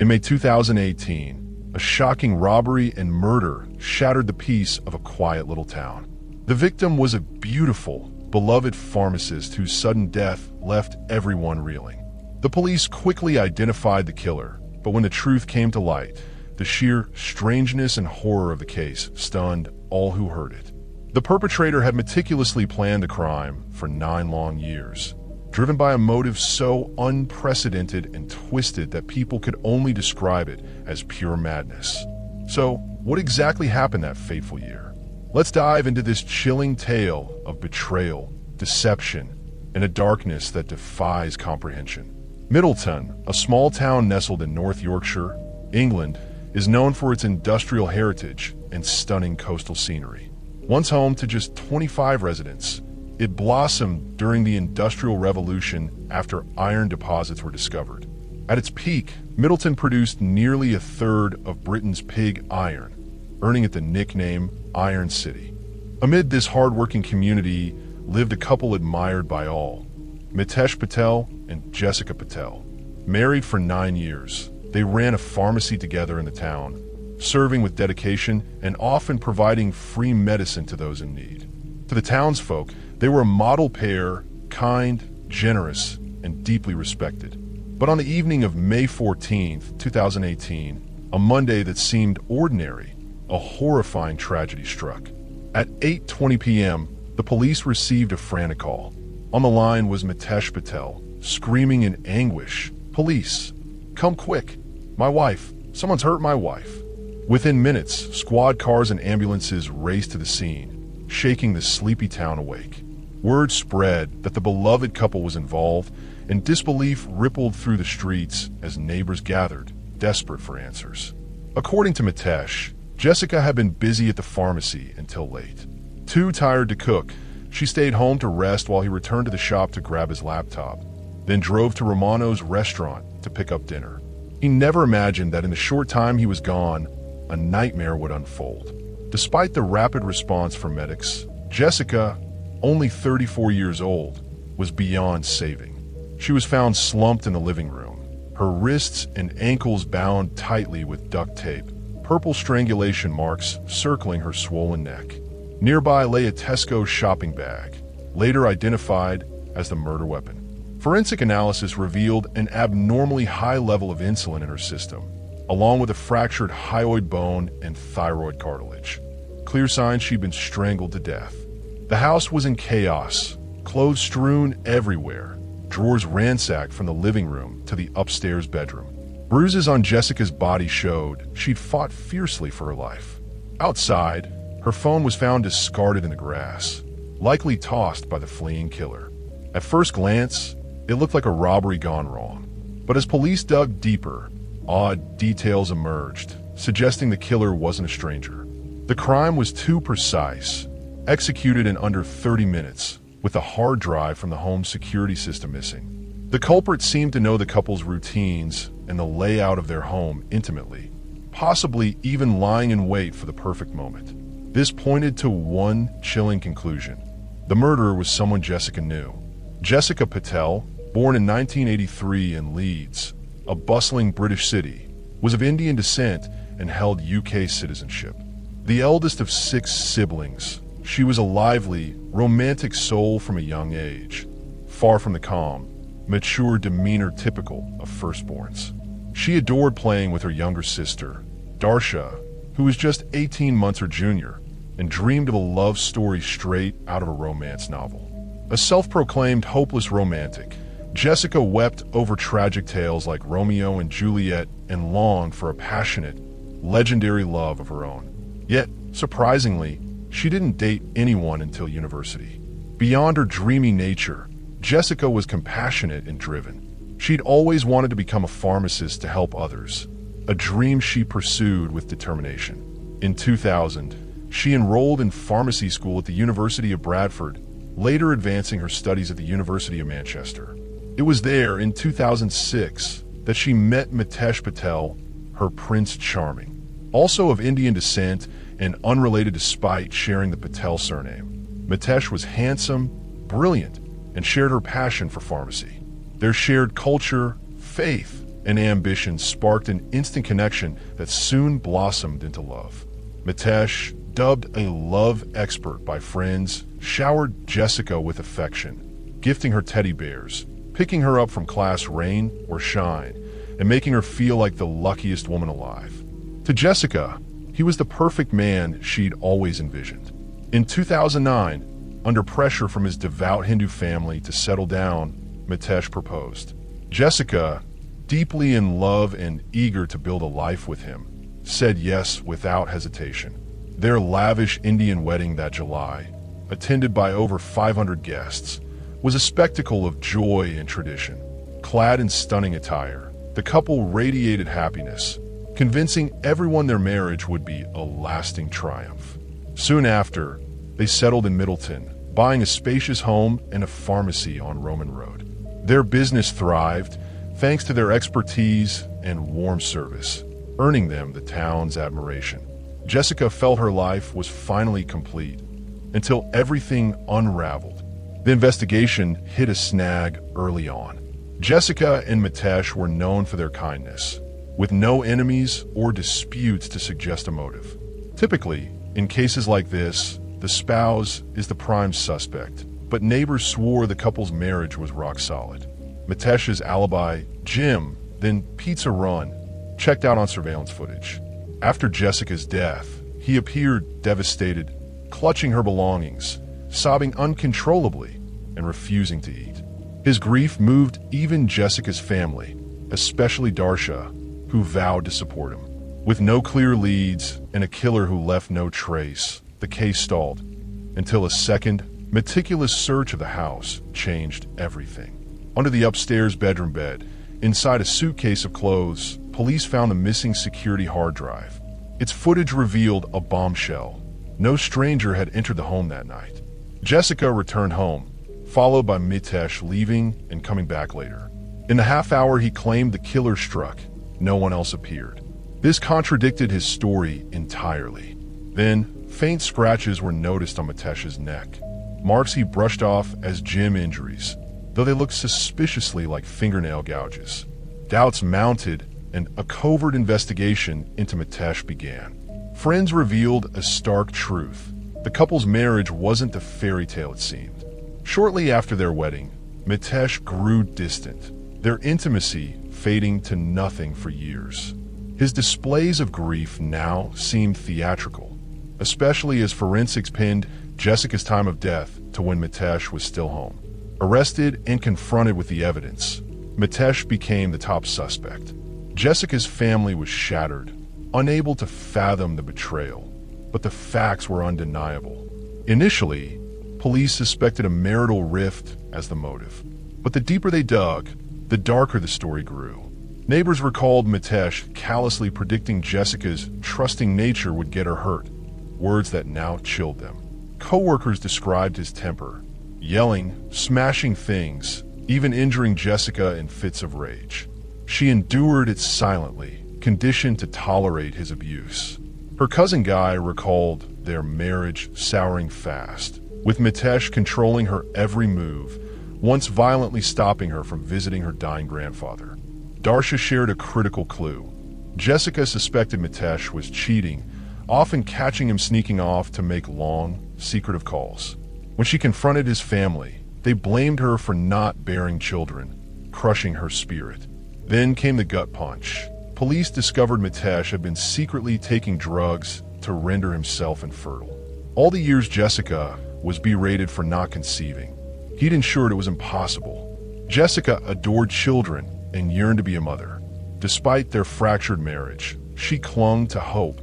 In May 2018, a shocking robbery and murder shattered the peace of a quiet little town. The victim was a beautiful, beloved pharmacist whose sudden death left everyone reeling. The police quickly identified the killer, but when the truth came to light, the sheer strangeness and horror of the case stunned all who heard it. The perpetrator had meticulously planned the crime for 9 long years, driven by a motive so unprecedented and twisted that people could only describe it as pure madness. So, what exactly happened that fateful year? Let's dive into this chilling tale of betrayal, deception, and a darkness that defies comprehension. Middleton, a small town nestled in North Yorkshire, England, is known for its industrial heritage and stunning coastal scenery. Once home to just 25 residents, it blossomed during the Industrial Revolution after iron deposits were discovered. At its peak, Middleton produced nearly a third of Britain's pig iron, earning it the nickname Iron City. Amid this hard-working community lived a couple admired by all, Mitesh Patel and Jessica Patel. Married for 9 years, they ran a pharmacy together in the town, serving with dedication and often providing free medicine to those in need. To the townsfolk, they were a model pair, kind, generous, and deeply respected. But on the evening of May 14th, 2018, a Monday that seemed ordinary, a horrifying tragedy struck. At 8:20 p.m., the police received a frantic call. On the line was Mitesh Patel, screaming in anguish, "Police, come quick! My wife! Someone's hurt my wife!" Within minutes, squad cars and ambulances raced to the scene, shaking the sleepy town awake. Word spread that the beloved couple was involved, and disbelief rippled through the streets as neighbors gathered, desperate for answers. According to Mitesh, Jessica had been busy at the pharmacy until late. Too tired to cook, she stayed home to rest while he returned to the shop to grab his laptop, then drove to Romano's restaurant to pick up dinner. He never imagined that in the short time he was gone, a nightmare would unfold. Despite the rapid response from medics, Jessica, only 34 years old, was beyond saving. She was found slumped in the living room, her wrists and ankles bound tightly with duct tape, purple strangulation marks circling her swollen neck. Nearby lay a Tesco shopping bag, later identified as the murder weapon. Forensic analysis revealed an abnormally high level of insulin in her system, along with a fractured hyoid bone and thyroid cartilage. Clear signs she'd been strangled to death. The house was in chaos, clothes strewn everywhere, drawers ransacked from the living room to the upstairs bedroom. Bruises on Jessica's body showed she'd fought fiercely for her life. Outside, her phone was found discarded in the grass, likely tossed by the fleeing killer. At first glance, it looked like a robbery gone wrong. But as police dug deeper, odd details emerged, suggesting the killer wasn't a stranger. The crime was too precise, executed in under 30 minutes, with a hard drive from the home's security system missing. The culprit seemed to know the couple's routines and the layout of their home intimately, possibly even lying in wait for the perfect moment. This pointed to one chilling conclusion. The murderer was someone Jessica knew. Jessica Patel, born in 1983 in Leeds, a bustling British city, was of Indian descent and held UK citizenship. The eldest of 6 siblings, she was a lively, romantic soul from a young age, far from the calm, mature demeanor typical of firstborns. She adored playing with her younger sister, Darsha, who was just 18 months her junior, and dreamed of a love story straight out of a romance novel. A self-proclaimed hopeless romantic, Jessica wept over tragic tales like Romeo and Juliet and longed for a passionate, legendary love of her own. Yet, surprisingly, she didn't date anyone until university. Beyond her dreamy nature, Jessica was compassionate and driven. She'd always wanted to become a pharmacist to help others, a dream she pursued with determination. In 2000, she enrolled in pharmacy school at the University of Bradford, later advancing her studies at the University of Manchester. It was there, in 2006, that she met Mitesh Patel, her Prince Charming. Also of Indian descent and unrelated despite sharing the Patel surname, Mitesh was handsome, brilliant, and shared her passion for pharmacy. Their shared culture, faith, and ambition sparked an instant connection that soon blossomed into love. Mitesh, dubbed a love expert by friends, showered Jessica with affection, gifting her teddy bears, picking her up from class rain or shine, and making her feel like the luckiest woman alive. To Jessica, he was the perfect man she'd always envisioned. In 2009, under pressure from his devout Hindu family to settle down, Mitesh proposed. Jessica, deeply in love and eager to build a life with him, said yes without hesitation. Their lavish Indian wedding that July, attended by over 500 guests, was a spectacle of joy and tradition. Clad in stunning attire, the couple radiated happiness, convincing everyone their marriage would be a lasting triumph. Soon after, they settled in Middleton, buying a spacious home and a pharmacy on Roman Road. Their business thrived thanks to their expertise and warm service, earning them the town's admiration. Jessica felt her life was finally complete until everything unraveled. The investigation hit a snag early on. Jessica and Mitesh were known for their kindness, with no enemies or disputes to suggest a motive. Typically, in cases like this, the spouse is the prime suspect, but neighbors swore the couple's marriage was rock solid. Mitesh's alibi, Jim, then Pizza Run, checked out on surveillance footage. After Jessica's death, he appeared devastated, clutching her belongings, sobbing uncontrollably, and refusing to eat. His grief moved even Jessica's family, especially Darsha, who vowed to support him. With no clear leads and a killer who left no trace, the case stalled until a second, meticulous search of the house changed everything. Under the upstairs bedroom bed, inside a suitcase of clothes, police found the missing security hard drive. Its footage revealed a bombshell. No stranger had entered the home that night. Jessica returned home, followed by Mitesh leaving and coming back later. In the half hour he claimed the killer struck, no one else appeared. This contradicted his story entirely. Then, faint scratches were noticed on Mitesh's neck, marks he brushed off as gym injuries, though they looked suspiciously like fingernail gouges. Doubts mounted, and a covert investigation into Mitesh began. Friends revealed a stark truth. The couple's marriage wasn't the fairy tale it seemed. Shortly after their wedding, Mitesh grew distant, their intimacy fading to nothing for years. His displays of grief now seemed theatrical, especially as forensics pinned Jessica's time of death to when Mitesh was still home. Arrested and confronted with the evidence, Mitesh became the top suspect. Jessica's family was shattered, unable to fathom the betrayal, but the facts were undeniable. Initially, police suspected a marital rift as the motive, but the deeper they dug, the darker the story grew. Neighbors recalled Mitesh callously predicting Jessica's trusting nature would get her hurt, words that now chilled them. Co-workers described his temper, yelling, smashing things, even injuring Jessica in fits of rage. She endured it silently, conditioned to tolerate his abuse. Her cousin Guy recalled their marriage souring fast, with Mitesh controlling her every move, once violently stopping her from visiting her dying grandfather. Darsha shared a critical clue. Jessica suspected Mitesh was cheating, often catching him sneaking off to make long, secretive calls. When she confronted his family, they blamed her for not bearing children, crushing her spirit. Then came the gut punch. Police discovered Mitesh had been secretly taking drugs to render himself infertile. All the years Jessica was berated for not conceiving, he'd ensured it was impossible. Jessica adored children and yearned to be a mother. Despite their fractured marriage, she clung to hope,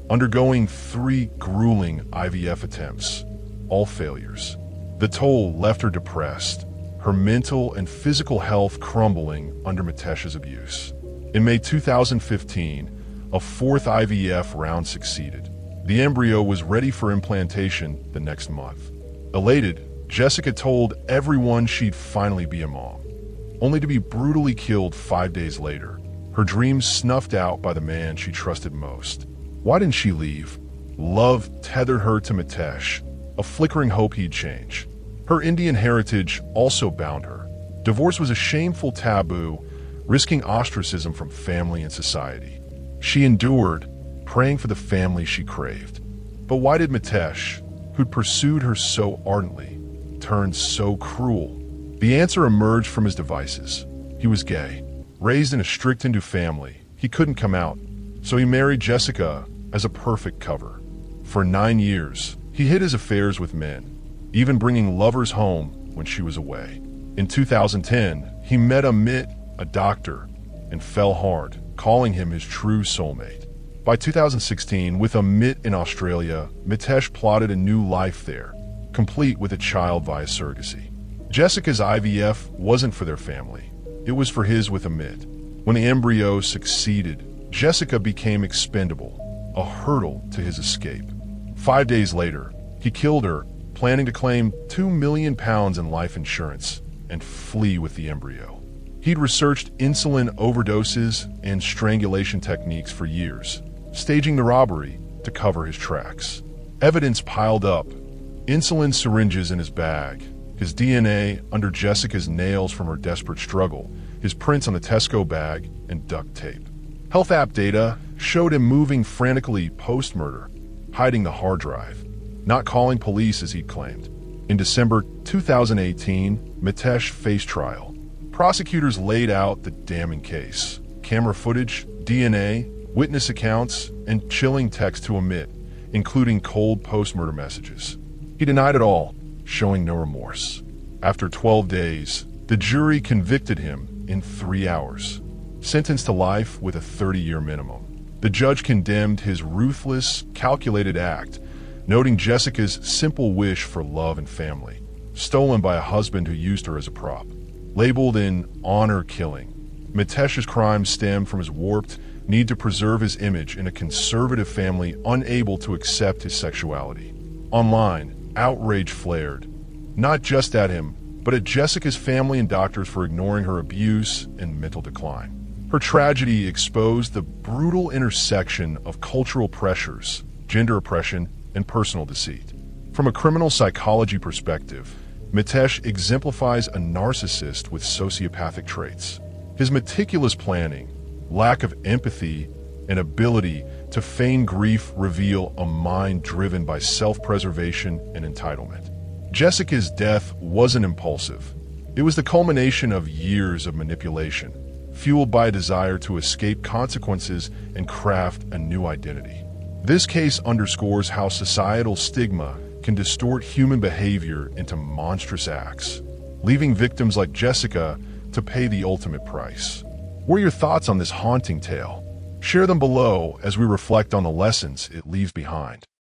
undergoing 3 grueling IVF attempts, all failures. The toll left her depressed, her mental and physical health crumbling under Mitesh's abuse. In May 2015, a 4th IVF round succeeded. The embryo was ready for implantation the next month. Elated, Jessica told everyone she'd finally be a mom, only to be brutally killed 5 days later, her dreams snuffed out by the man she trusted most. Why didn't she leave? Love tethered her to Mitesh, a flickering hope he'd change. Her Indian heritage also bound her. Divorce was a shameful taboo, risking ostracism from family and society. She endured, praying for the family she craved. But why did Mitesh, who'd pursued her so ardently, turn so cruel? The answer emerged from his devices. He was gay. Raised in a strict Hindu family, he couldn't come out, so he married Jessica as a perfect cover. For 9 years, he hid his affairs with men, even bringing lovers home when she was away. In 2010, he met Amit, a doctor, and fell hard, calling him his true soulmate. By 2016, with Amit in Australia, Mitesh plotted a new life there, complete with a child via surrogacy. Jessica's IVF wasn't for their family. It was for his with Amit. When the embryo succeeded, Jessica became expendable, a hurdle to his escape. 5 days later, he killed her, planning to claim £2 million in life insurance and flee with the embryo. He'd researched insulin overdoses and strangulation techniques for years, staging the robbery to cover his tracks. Evidence piled up: insulin syringes in his bag, his DNA under Jessica's nails from her desperate struggle, his prints on the Tesco bag, and duct tape. Health app data showed him moving frantically post-murder, hiding the hard drive, not calling police as he'd claimed. In December 2018, Mitesh faced trial. Prosecutors laid out the damning case: camera footage, DNA, witness accounts, and chilling text to Amit, including cold post-murder messages. He denied it all, showing no remorse. After 12 days, the jury convicted him in 3 hours, sentenced to life with a 30-year minimum. The judge condemned his ruthless, calculated act, noting Jessica's simple wish for love and family, stolen by a husband who used her as a prop. Labeled an honor killing, Mitesh's crimes stemmed from his warped need to preserve his image in a conservative family unable to accept his sexuality. Online, outrage flared, not just at him, but at Jessica's family and doctors for ignoring her abuse and mental decline. Her tragedy exposed the brutal intersection of cultural pressures, gender oppression, and personal deceit. From a criminal psychology perspective, Mitesh exemplifies a narcissist with sociopathic traits. His meticulous planning, lack of empathy, and ability to feign grief reveal a mind driven by self-preservation and entitlement. Jessica's death wasn't impulsive. It was the culmination of years of manipulation, fueled by a desire to escape consequences and craft a new identity. This case underscores how societal stigma can distort human behavior into monstrous acts, leaving victims like Jessica to pay the ultimate price. What are your thoughts on this haunting tale? Share them below as we reflect on the lessons it leaves behind.